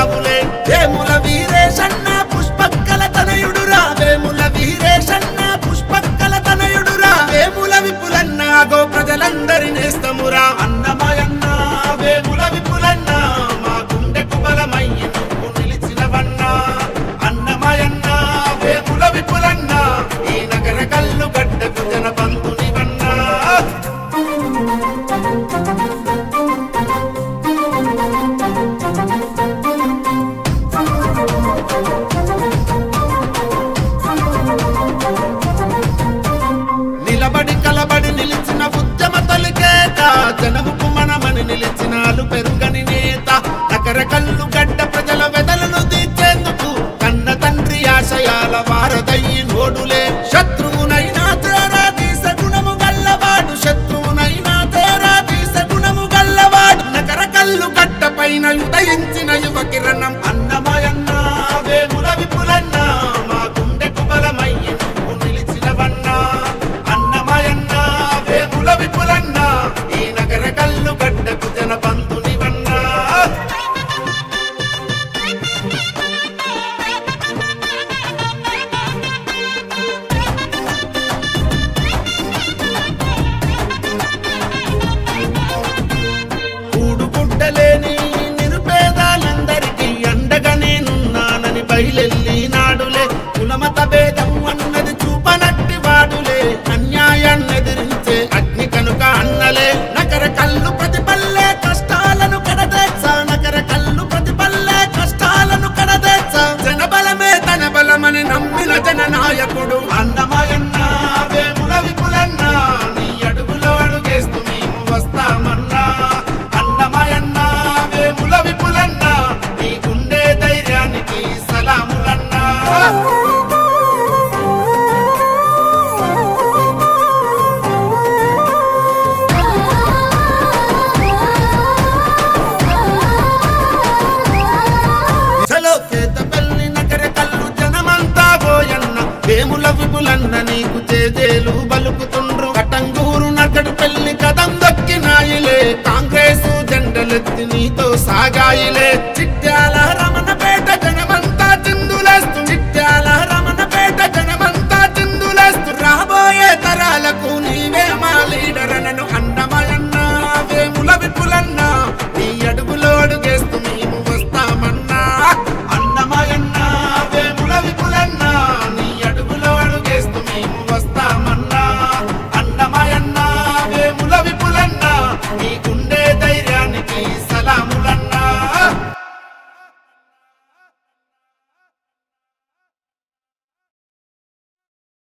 రావులే Vemula వీరేశన్న పుష్పక్కల తనయుడురా Vemula వీరేశన్న పుష్పక్కల తనయుడురా Vemula విపులన్న go ప్రజలందరి నేస్తమురా అన్నమయన్న వేముల విపులన్న మా గుండెకు బలమయ్యి నువ్వు నిలిచినవన్న అన్నమయన్న వేముల విపులన్న ఈ నగర కల్లు గడ్డకు జనబంధునివన్నా నిలబడి కలబడి నిలిచిన ఉద్యమ తొలికేత జనముకు మనమని నిలిచినాలు పెరుగని నేత నగర కల్లు గడ్డ ప్రజల వెదలను తీర్చేందుకు కన్న తండ్రి ఆశయాల వారదయ్యి నోడులే శత్రువునైనా తేరా తీస గుణము గల్లవాడు శత్రువునైనా తేరా తీస గుణము గల్లవాడు నగర కల్లు గడ్డ పైన ఉదయించిన యువ కిరణం అన్నమయన్న వేముల విపులన్న మా గుండెకు బలమయ్యి నువ్వు నిలిచినవన్నా అన్నమయన్న వేముల విపులన్న ఈ నగర కల్లు గడ్డకు జనబంధునివన్నా కూడుగుడ్డలేని నిరుపేదలందరికీ అండగా నేనున్నానని బయలెల్లి నాడులే కులమత భేదం అన్నది చూపనట్టి వాడులే అన్యాయాన్ని ఎదిరించే అగ్ని కనుక అన్నలే నగర కల్లు ప్రతిపల్లే కష్టాలను కడదేచ్చ నగర కల్లు ప్రతిపల్లే కష్టాలను కడదేచ్చ జనబలమే తన బలమని నమ్మిన జననాయకుడు అన్నమయన్న వేముల విపులన్న నీ అడుగులో అడుగేస్తూ మేము వస్తామన్నా అన్నమయన్న వేముల విపులన్న నీ గుండె ధైర్యానికి సలాములన్నా కేతపల్లి నగర కల్లు జనమంతా పోయన్న వేముల విపులన్న నీకు చేజేలు బలుకుతుండ్రు కటంగూరు నగడు పెళ్లి కదం దక్కినాయిలే కాంగ్రెసు జెండలెత్తి నీతో సాగాయిలే చిట్యాల రమణపేట జనమంతా చిందులేస్తూ చిట్యాల రమణపేట జనమంతా చిందులేస్తూ రాబోయే తరాలకు నీవే మా లీడర్ అనను అన్నమయన్న వేముల విపులన్న నీ అడుగులో అడుగేస్తూ మేము వస్తామన్నా అన్నమయన్న వేముల విపులన్న నీ అడుగులో అడుగేస్తూ మేము వస్తామన్నా అన్నమయన్న వేముల విపులన్న నీ గుండె ధైర్యానికి